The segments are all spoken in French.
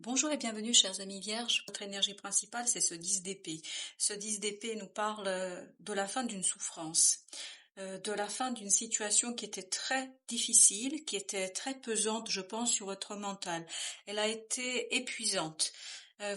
Bonjour et bienvenue chers amis vierges. Votre énergie principale c'est ce 10 d'épée. Ce 10 d'épée nous parle de la fin d'une souffrance, de la fin d'une situation qui était très difficile, qui était très pesante je pense sur votre mental. Elle a été épuisante.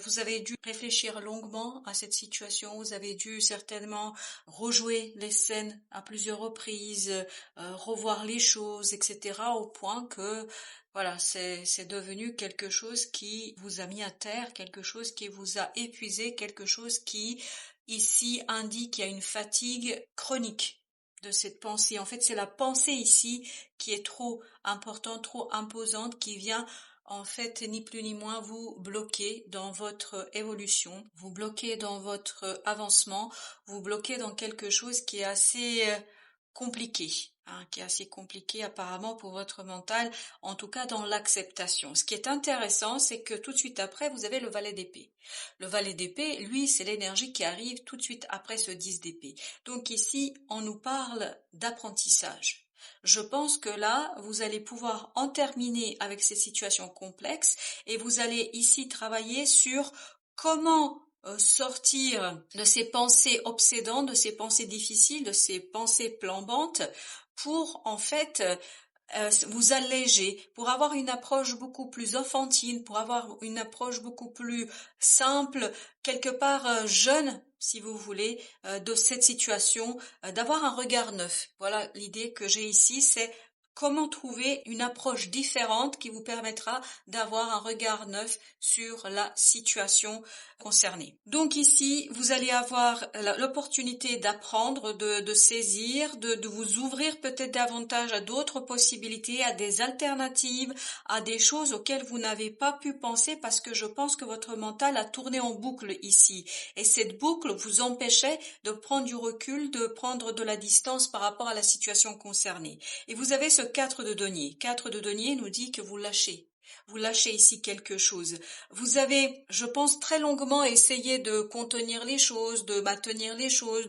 Vous avez dû réfléchir longuement à cette situation, vous avez dû certainement rejouer les scènes à plusieurs reprises, revoir les choses, etc. au point que voilà, c'est devenu quelque chose qui vous a mis à terre, quelque chose qui vous a épuisé, quelque chose qui ici indique qu'il y a une fatigue chronique de cette pensée. En fait, c'est la pensée ici qui est trop importante, trop imposante, qui vient en fait ni plus ni moins vous bloquer dans votre évolution, vous bloquer dans votre avancement, vous bloquer dans quelque chose qui est assez compliqué, qui est assez compliqué apparemment pour votre mental, en tout cas dans l'acceptation. Ce qui est intéressant, c'est que tout de suite après, vous avez le valet d'épée. Le valet d'épée, lui, c'est l'énergie qui arrive tout de suite après ce 10 d'épée. Donc ici, on nous parle d'apprentissage. Je pense que là, vous allez pouvoir en terminer avec ces situations complexes et vous allez ici travailler sur comment sortir de ces pensées obsédantes, de ces pensées difficiles, de ces pensées plombantes pour en fait vous alléger, pour avoir une approche beaucoup plus enfantine, pour avoir une approche beaucoup plus simple, quelque part jeune, si vous voulez, de cette situation, d'avoir un regard neuf. Voilà l'idée que j'ai ici, c'est comment trouver une approche différente qui vous permettra d'avoir un regard neuf sur la situation concernée. Donc ici, vous allez avoir l'opportunité d'apprendre, de saisir, de vous ouvrir peut-être davantage à d'autres possibilités, à des alternatives, à des choses auxquelles vous n'avez pas pu penser parce que je pense que votre mental a tourné en boucle ici. Et cette boucle vous empêchait de prendre du recul, de prendre de la distance par rapport à la situation concernée. Et vous avez ce 4 de denier. 4 de denier nous dit que vous lâchez. Vous lâchez ici quelque chose. Vous avez, je pense, très longuement essayé de contenir les choses, de maintenir les choses,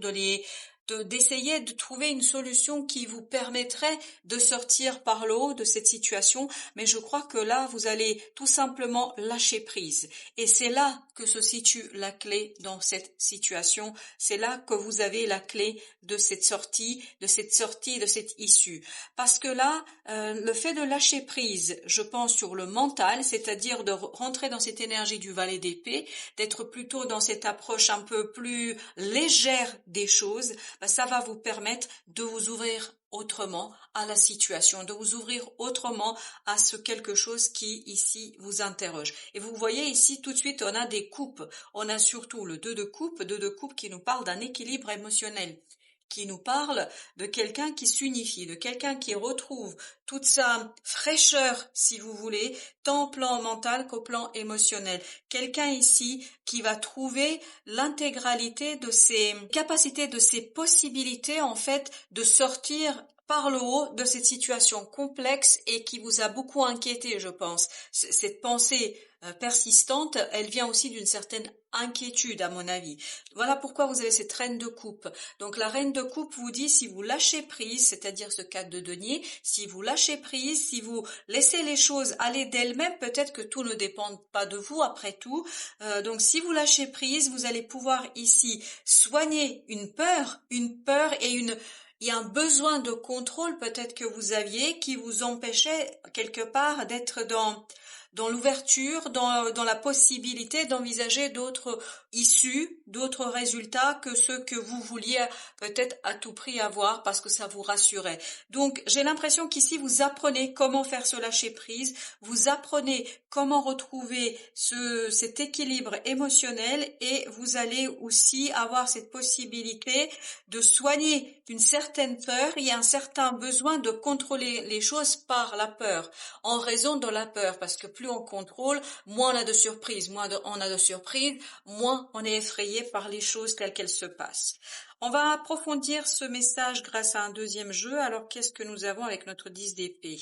d'essayer de trouver une solution qui vous permettrait de sortir par le haut de cette situation, mais je crois que là, vous allez tout simplement lâcher prise. Et c'est là que se situe la clé dans cette situation. C'est là que vous avez la clé de cette sortie, de cette issue. Parce que là, le fait de lâcher prise, je pense, sur le mental, c'est-à-dire de rentrer dans cette énergie du valet d'épée, d'être plutôt dans cette approche un peu plus légère des choses, ça va vous permettre de vous ouvrir autrement à la situation, de vous ouvrir autrement à ce quelque chose qui ici vous interroge. Et vous voyez ici tout de suite on a des coupes, on a surtout le 2 de coupe qui nous parle d'un équilibre émotionnel, qui nous parle de quelqu'un qui s'unifie, de quelqu'un qui retrouve toute sa fraîcheur, si vous voulez, tant au plan mental qu'au plan émotionnel. Quelqu'un ici qui va trouver l'intégralité de ses capacités, de ses possibilités, en fait, de sortir par le haut de cette situation complexe et qui vous a beaucoup inquiété, je pense. Cette pensée persistante, elle vient aussi d'une certaine inquiétude, à mon avis. Voilà pourquoi vous avez cette reine de coupe. Donc la reine de coupe vous dit si vous lâchez prise, c'est-à-dire ce 4 de denier, si vous lâchez prise, si vous laissez les choses aller d'elles-mêmes, peut-être que tout ne dépend pas de vous après tout. Donc si vous lâchez prise, vous allez pouvoir ici soigner une peur et il y a un besoin de contrôle peut-être que vous aviez qui vous empêchait quelque part d'être dans l'ouverture, dans la possibilité d'envisager d'autres issues, d'autres résultats que ceux que vous vouliez peut-être à tout prix avoir parce que ça vous rassurait. Donc j'ai l'impression qu'ici vous apprenez comment faire ce lâcher prise, vous apprenez comment retrouver cet équilibre émotionnel et vous allez aussi avoir cette possibilité de soigner d'une certaine peur. Il y a un certain besoin de contrôler les choses par la peur, en raison de la peur, parce que plus on contrôle, moins on a de surprises, on a de surprises, moins on est effrayé par les choses telles qu'elles se passent. On va approfondir ce message grâce à un deuxième jeu. Alors qu'est-ce que nous avons avec notre 10 d'épée?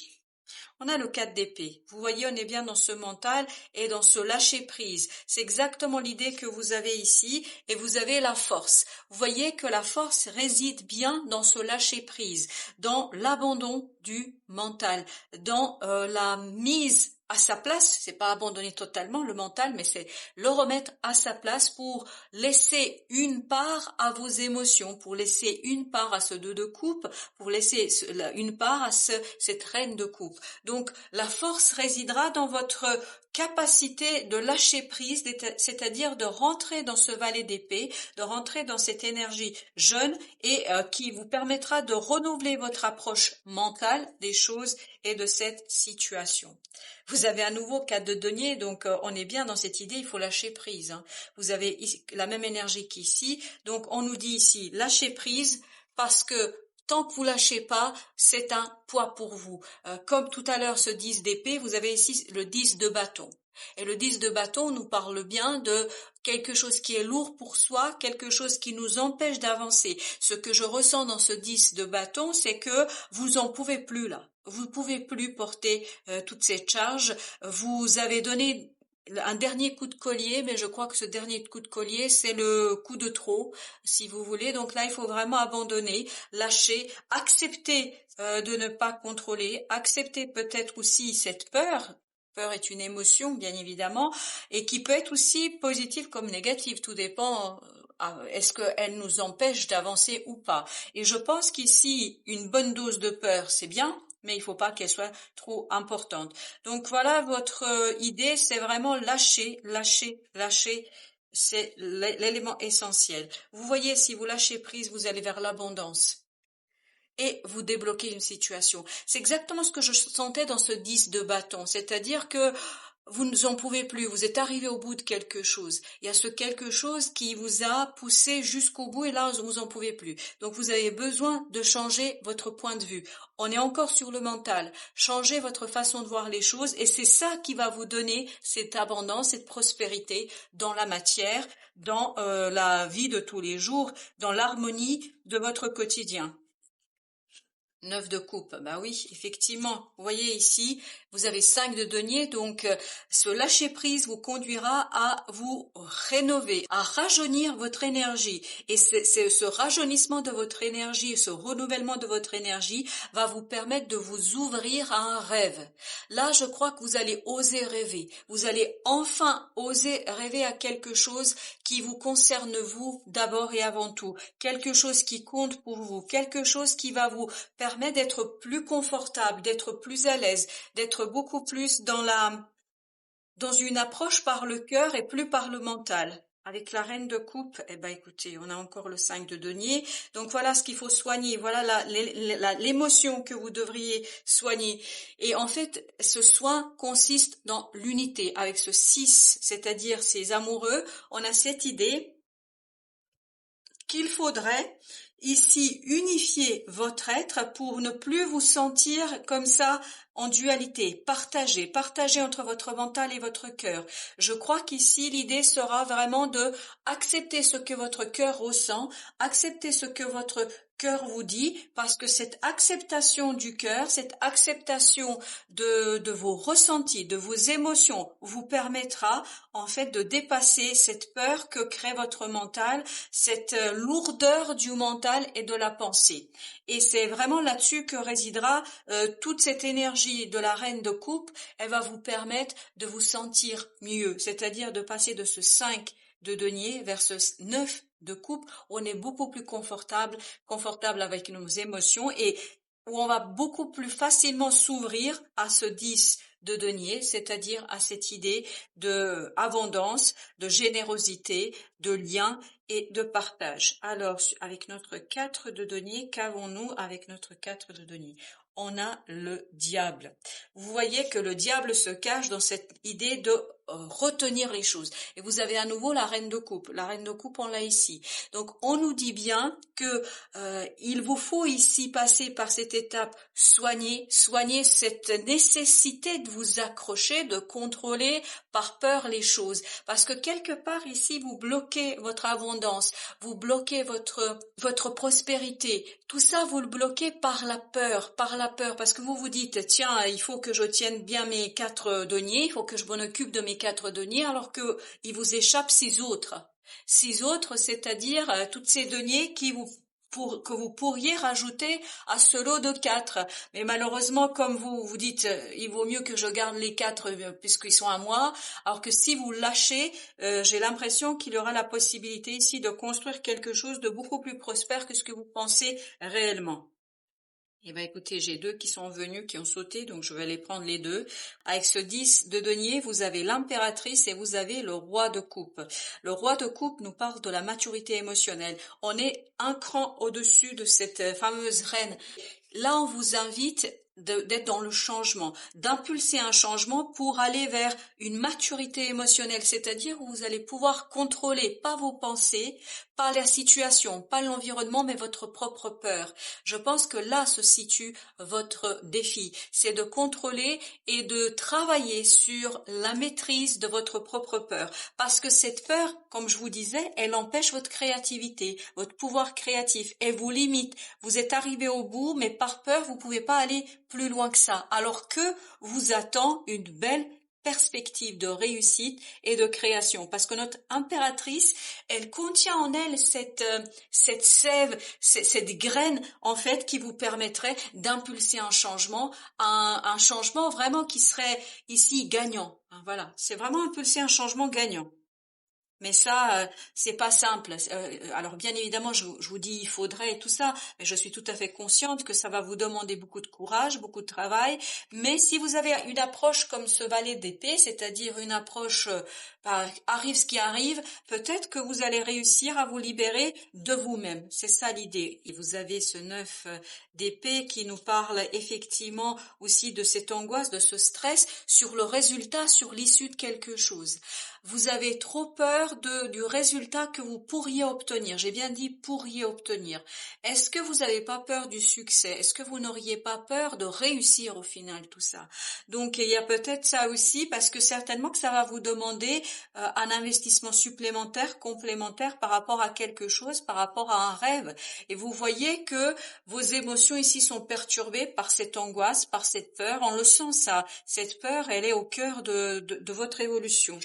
On a le 4 d'épée. Vous voyez, on est bien dans ce mental et dans ce lâcher prise. C'est exactement l'idée que vous avez ici et vous avez la force. Vous voyez que la force réside bien dans ce lâcher prise, dans l'abandon du mental, dans la mise à sa place. C'est pas abandonner totalement le mental, mais c'est le remettre à sa place pour laisser une part à vos émotions, pour laisser une part à ce 2 de coupe, pour laisser une part à cette reine de coupe. Donc la force résidera dans votre capacité de lâcher prise, c'est-à-dire de rentrer dans ce valet d'épée, de rentrer dans cette énergie jeune et qui vous permettra de renouveler votre approche mentale des choses et de cette situation. Vous avez à nouveau 4 de denier, donc on est bien dans cette idée, il faut lâcher prise. Hein. Vous avez ici, la même énergie qu'ici, donc on nous dit ici lâcher prise parce que tant que vous lâchez pas, c'est un poids pour vous. Comme tout à l'heure ce 10 d'épée, vous avez ici le 10 de bâton. Et le 10 de bâton nous parle bien de quelque chose qui est lourd pour soi, quelque chose qui nous empêche d'avancer. Ce que je ressens dans ce 10 de bâton, c'est que vous en pouvez plus là. Vous ne pouvez plus porter toute cette charge. Vous avez donné un dernier coup de collier, mais je crois que ce dernier coup de collier, c'est le coup de trop, si vous voulez. Donc là, il faut vraiment abandonner, lâcher, accepter de ne pas contrôler, accepter peut-être aussi cette peur. Peur est une émotion, bien évidemment, et qui peut être aussi positive comme négative. Tout dépend, est-ce qu'elle nous empêche d'avancer ou pas. Et je pense qu'ici, une bonne dose de peur, c'est bien, mais il ne faut pas qu'elle soit trop importante. Donc voilà, votre idée, c'est vraiment lâcher, lâcher, lâcher. C'est l'élément essentiel. Vous voyez, si vous lâchez prise, vous allez vers l'abondance et vous débloquez une situation. C'est exactement ce que je sentais dans ce 10 de bâton, c'est-à-dire que vous ne en pouvez plus, vous êtes arrivé au bout de quelque chose. Il y a ce quelque chose qui vous a poussé jusqu'au bout et là, vous en pouvez plus. Donc, vous avez besoin de changer votre point de vue. On est encore sur le mental. Changez votre façon de voir les choses et c'est ça qui va vous donner cette abondance, cette prospérité dans la matière, dans la vie de tous les jours, dans l'harmonie de votre quotidien. 9 de coupe, bah oui, effectivement. Vous voyez ici, vous avez 5 de denier, donc ce lâcher prise vous conduira à vous rénover, à rajeunir votre énergie. Et ce rajeunissement de votre énergie, ce renouvellement de votre énergie va vous permettre de vous ouvrir à un rêve. Là, je crois que vous allez oser rêver. Vous allez enfin oser rêver à quelque chose qui vous concerne vous d'abord et avant tout. Quelque chose qui compte pour vous, quelque chose qui va vous permet d'être plus confortable, d'être plus à l'aise, d'être beaucoup plus dans une approche par le cœur et plus par le mental. Avec la reine de coupe, eh ben écoutez, on a encore le 5 de denier. Donc voilà ce qu'il faut soigner. Voilà l'émotion que vous devriez soigner. Et en fait, ce soin consiste dans l'unité. Avec ce 6, c'est-à-dire ces amoureux, on a cette idée qu'il faudrait ici unifier votre être pour ne plus vous sentir comme ça en dualité, partager entre votre mental et votre cœur. Je crois qu'ici l'idée sera vraiment de accepter ce que votre cœur ressent, accepter ce que votre cœur vous dit, parce que cette acceptation du cœur, cette acceptation de vos ressentis, de vos émotions, vous permettra en fait de dépasser cette peur que crée votre mental, cette lourdeur du mental et de la pensée. Et c'est vraiment là-dessus que résidera toute cette énergie de la reine de coupe. Elle va vous permettre de vous sentir mieux, c'est-à-dire de passer de ce 5 de denier vers ce 9 de coupe, où on est beaucoup plus confortable avec nos émotions et où on va beaucoup plus facilement s'ouvrir à ce 10 de denier, c'est-à-dire à cette idée de abondance, de générosité, de lien et de partage. Alors, avec notre 4 de denier, qu'avons-nous avec notre 4 de denier? On a le diable. Vous voyez que le diable se cache dans cette idée de retenir les choses. Et vous avez à nouveau la reine de coupe. La reine de coupe, on l'a ici. Donc, on nous dit bien que il vous faut ici passer par cette étape, soigner cette nécessité de vous accrocher, de contrôler par peur les choses. Parce que quelque part ici, vous bloquez votre abondance, vous bloquez votre prospérité. Tout ça, vous le bloquez par la peur, parce que vous vous dites, tiens, il faut que je tienne bien mes 4 deniers, il faut que je m'en occupe de mes 4 deniers, alors que il vous échappe 6 autres. 6 autres, c'est-à-dire toutes ces deniers que vous pourriez rajouter à ce lot de 4. Mais malheureusement, comme vous vous dites, il vaut mieux que je garde les 4 puisqu'ils sont à moi, alors que si vous lâchez, j'ai l'impression qu'il y aura la possibilité ici de construire quelque chose de beaucoup plus prospère que ce que vous pensez réellement. Eh ben écoutez, j'ai 2 qui sont venus, qui ont sauté, donc je vais les prendre les 2. Avec ce 10 de denier, vous avez l'impératrice et vous avez le roi de coupe. Le roi de coupe nous parle de la maturité émotionnelle. On est un cran au-dessus de cette fameuse reine. Là, on vous invite d'être dans le changement, d'impulser un changement pour aller vers une maturité émotionnelle, c'est-à-dire où vous allez pouvoir contrôler pas vos pensées, pas la situation, pas l'environnement, mais votre propre peur. Je pense que là se situe votre défi, c'est de contrôler et de travailler sur la maîtrise de votre propre peur. Parce que cette peur, comme je vous disais, elle empêche votre créativité, votre pouvoir créatif, elle vous limite. Vous êtes arrivé au bout, mais par peur, vous pouvez pas aller plus loin que ça. Alors que vous attend une belle perspective de réussite et de création, parce que notre impératrice, elle contient en elle cette sève, cette graine en fait qui vous permettrait d'impulser un changement, un changement vraiment qui serait ici gagnant. Voilà, c'est vraiment impulser un changement gagnant. Mais ça, c'est pas simple. Alors bien évidemment, je vous dis il faudrait et tout ça, mais je suis tout à fait consciente que ça va vous demander beaucoup de courage, beaucoup de travail. Mais si vous avez une approche comme ce valet d'épée, c'est-à-dire une approche arrive ce qui arrive, peut-être que vous allez réussir à vous libérer de vous-même. C'est ça l'idée. Et vous avez ce 9 d'épée qui nous parle effectivement aussi de cette angoisse, de ce stress sur le résultat, sur l'issue de quelque chose. Vous avez trop peur du résultat que vous pourriez obtenir. J'ai bien dit pourriez obtenir. Est-ce que vous n'avez pas peur du succès? Est-ce que vous n'auriez pas peur de réussir au final tout ça? Donc il y a peut-être ça aussi parce que certainement que ça va vous demander un investissement supplémentaire, complémentaire par rapport à quelque chose, par rapport à un rêve. Et vous voyez que vos émotions ici sont perturbées par cette angoisse, par cette peur. On le sent ça. Cette peur, elle est au cœur de votre évolution.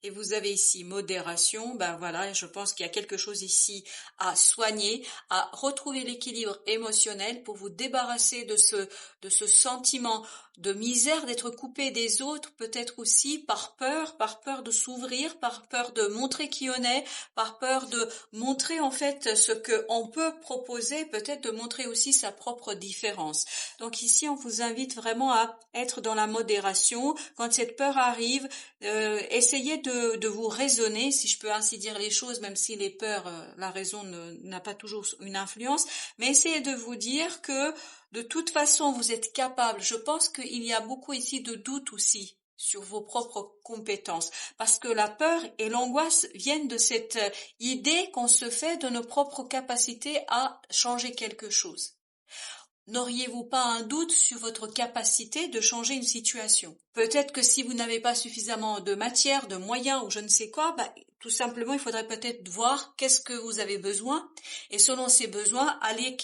Et vous avez ici modération, ben voilà, je pense qu'il y a quelque chose ici à soigner, à retrouver l'équilibre émotionnel pour vous débarrasser de ce sentiment de misère, d'être coupé des autres, peut-être aussi par peur de s'ouvrir, par peur de montrer qui on est, par peur de montrer en fait ce que on peut proposer, peut-être de montrer aussi sa propre différence. Donc ici, on vous invite vraiment à être dans la modération. Quand cette peur arrive, essayez de vous raisonner, si je peux ainsi dire les choses, même si les peurs, la raison n'a pas toujours une influence, mais essayez de vous dire que de toute façon, vous êtes capable. Je pense qu'il y a beaucoup ici de doute aussi sur vos propres compétences, parce que la peur et l'angoisse viennent de cette idée qu'on se fait de nos propres capacités à changer quelque chose. N'auriez-vous pas un doute sur votre capacité de changer une situation? Peut-être que si vous n'avez pas suffisamment de matière, de moyens ou je ne sais quoi, tout simplement il faudrait peut-être voir qu'est-ce que vous avez besoin et selon ces besoins, aller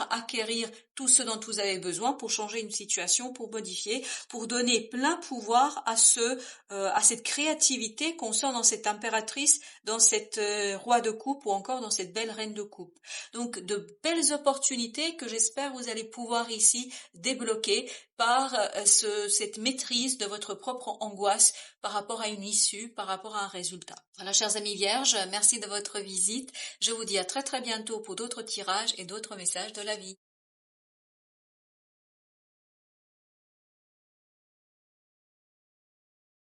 acquérir tout ce dont vous avez besoin pour changer une situation, pour modifier, pour donner plein pouvoir à cette créativité qu'on sent dans cette impératrice, dans cette roi de coupe ou encore dans cette belle reine de coupe. Donc de belles opportunités que j'espère vous allez pouvoir ici débloquer par cette maîtrise de votre propre angoisse par rapport à une issue, par rapport à un résultat. Voilà, chers amis vierges, merci de votre visite. Je vous dis à très très bientôt pour d'autres tirages et d'autres messages de la vie.